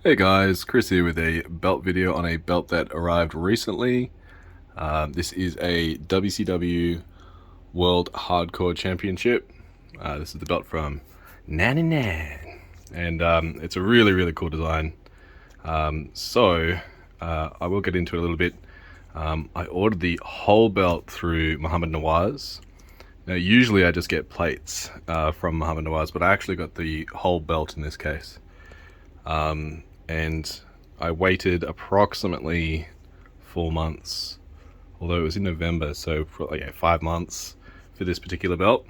Hey guys, Chris here with a belt video on a belt that arrived recently. This is a WCW World Hardcore Championship. This is the belt from 99, and it's a really cool design. I will get into it a little bit. I ordered the whole belt through Muhammad Nawaz. Now, usually I just get plates from Muhammad Nawaz, but I actually got the whole belt in this case. And I waited approximately 4 months, although it was in November, so for 5 months for this particular belt,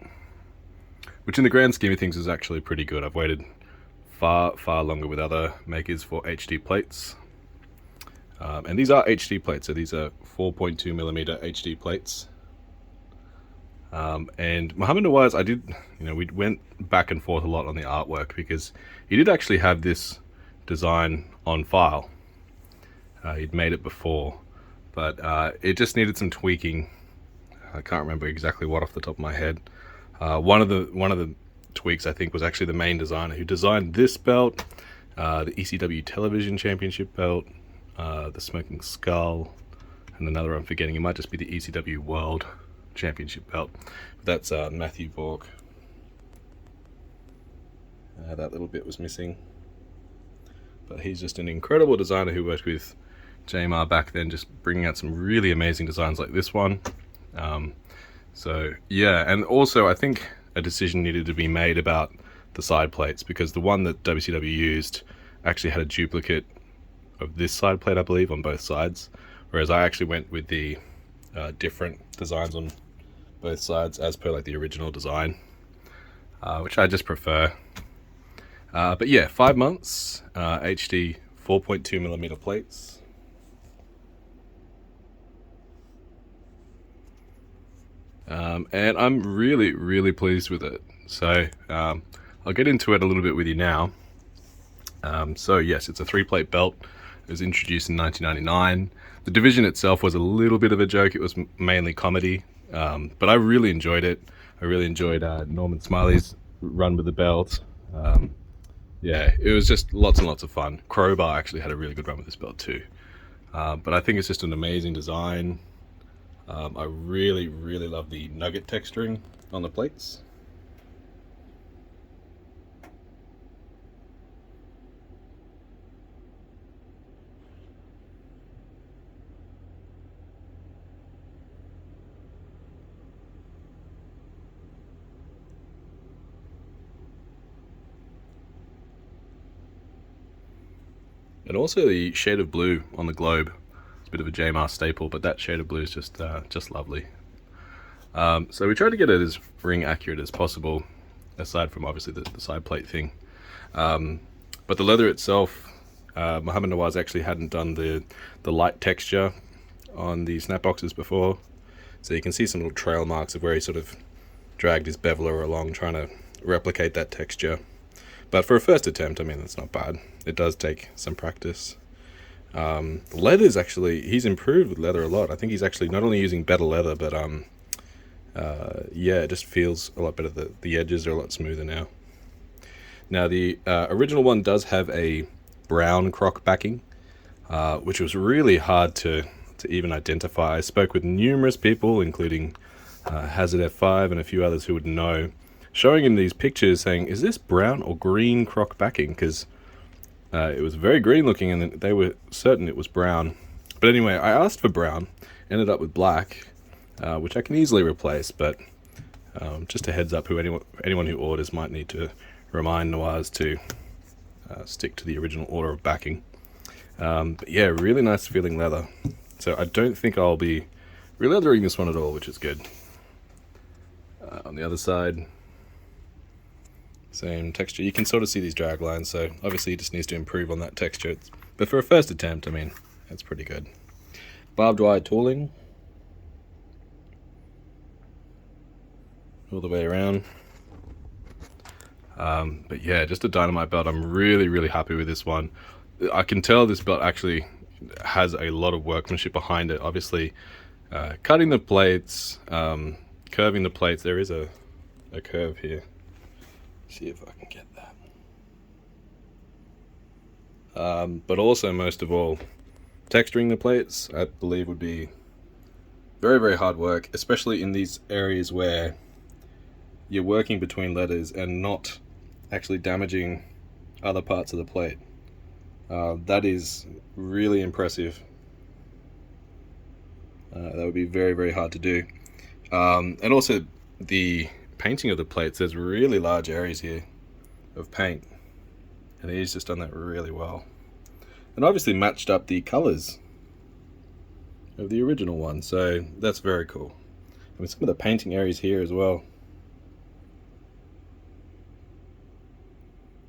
which in the grand scheme of things is actually pretty good. I've waited far longer with other makers for HD plates, and these are HD plates, so these are 4.2mm HD plates. And Muhammad Nawaz, we went back and forth a lot on the artwork because he did actually have this design on file. He'd made it before, but it just needed some tweaking. I can't remember exactly what off the top of my head. One of the tweaks, I think, was actually the main designer who designed this belt, the ECW Television Championship belt, the Smoking Skull, and another I'm forgetting. It might just be the ECW World Championship belt. That's Matthew Borg. That little bit was missing. But he's just an incredible designer who worked with JMR back then, just bringing out some really amazing designs like this one. So yeah, and also I think a decision needed to be made about the side plates, because the one that WCW used actually had a duplicate of this side plate, I believe, on both sides, whereas I actually went with the different designs on both sides as per like the original design, which I just prefer. But yeah, 5 months, HD 4.2mm plates. And I'm really pleased with it. So I'll get into it a little bit with you now. So yes, it's a 3-plate belt. It was introduced in 1999. The division itself was a little bit of a joke. It was mainly comedy, but I really enjoyed it. I really enjoyed Norman Smiley's run with the belt. Yeah, it was just lots and lots of fun. Crowbar actually had a really good run with this belt too. But I think it's just an amazing design. I really love the nugget texturing on the plates. And also the shade of blue on the globe. It's a bit of a JMR staple, but that shade of blue is just lovely. So we tried to get it as ring accurate as possible, aside from obviously the side plate thing. But the leather itself, Muhammad Nawaz actually hadn't done the light texture on the snap boxes before, so you can see some little trail marks of where he sort of dragged his beveler along trying to replicate that texture. But for a first attempt, I mean, that's not bad. It does take some practice. Leather's actually, he's improved with leather a lot. I think he's actually not only using better leather, but yeah, it just feels a lot better. The edges are a lot smoother now. Now, the original one does have a brown croc backing, which was really hard to even identify. I spoke with numerous people, including Hazard F5 and a few others who would know, showing him these pictures saying, is this brown or green croc backing? Because it was very green looking and they were certain it was brown. But anyway, I asked for brown, ended up with black, which I can easily replace, but just a heads up, anyone who orders might need to remind Nawaz to stick to the original order of backing. But yeah, really nice feeling leather. So I don't think I'll be re-leathering this one at all, which is good. On the other side, same texture. You can sort of see these drag lines, so obviously he just needs to improve on that texture. But for a first attempt, I mean, that's pretty good. Barbed wire tooling all the way around. But yeah, just a dynamite belt. I'm really happy with this one. I can tell this belt actually has a lot of workmanship behind it. Obviously, cutting the plates, curving the plates. There is a curve here. See if I can get that. But also, most of all, texturing the plates, I believe, would be very, very hard work, especially in these areas where you're working between letters and not actually damaging other parts of the plate. That is really impressive. That would be very, very hard to do. And also, the painting of the plates, there's really large areas here of paint, and he's just done that really well. And obviously matched up the colors of the original one, so that's very cool. I mean, some of the painting areas here as well,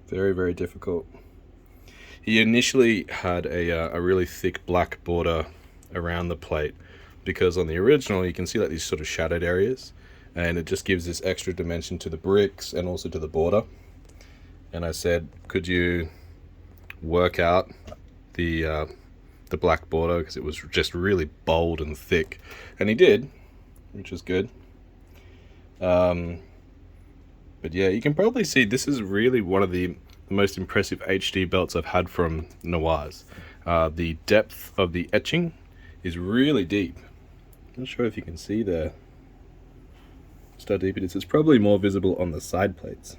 very, very difficult. He initially had a really thick black border around the plate, because on the original you can see like these sort of shadowed areas, and it just gives this extra dimension to the bricks and also to the border. And I said, could you work out the black border, because it was just really bold and thick, and he did, which is good. But yeah, you can probably see this is really one of the most impressive HD belts I've had from Nawaz. The depth of the etching is really deep. I'm not sure if you can see there just how deep it is. It's probably more visible on the side plates.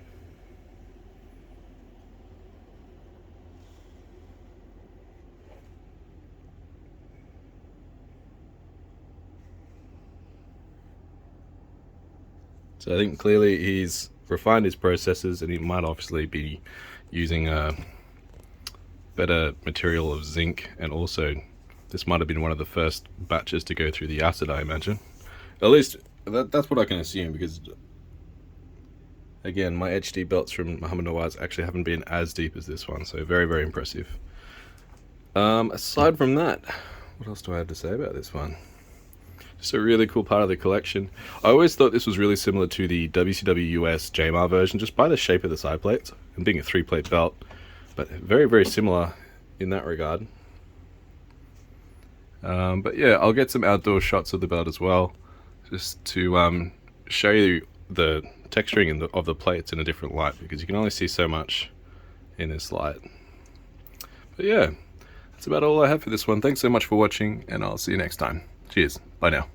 So I think clearly he's refined his processes, and he might obviously be using a better material of zinc, and also this might have been one of the first batches to go through the acid, I imagine. At least that's what I can assume, because again, my HD belts from Muhammad Nawaz actually haven't been as deep as this one, so very, very impressive. Aside from that, what else do I have to say about this one? Just a really cool part of the collection. I always thought this was really similar to the WCW US JMR version, just by the shape of the side plates and being a 3-plate belt, but very, very similar in that regard. But yeah, I'll get some outdoor shots of the belt as well, just to show you the texturing of the plates in a different light, because you can only see so much in this light. But yeah, that's about all I have for this one. Thanks so much for watching, and I'll see you next time. Cheers. Bye now.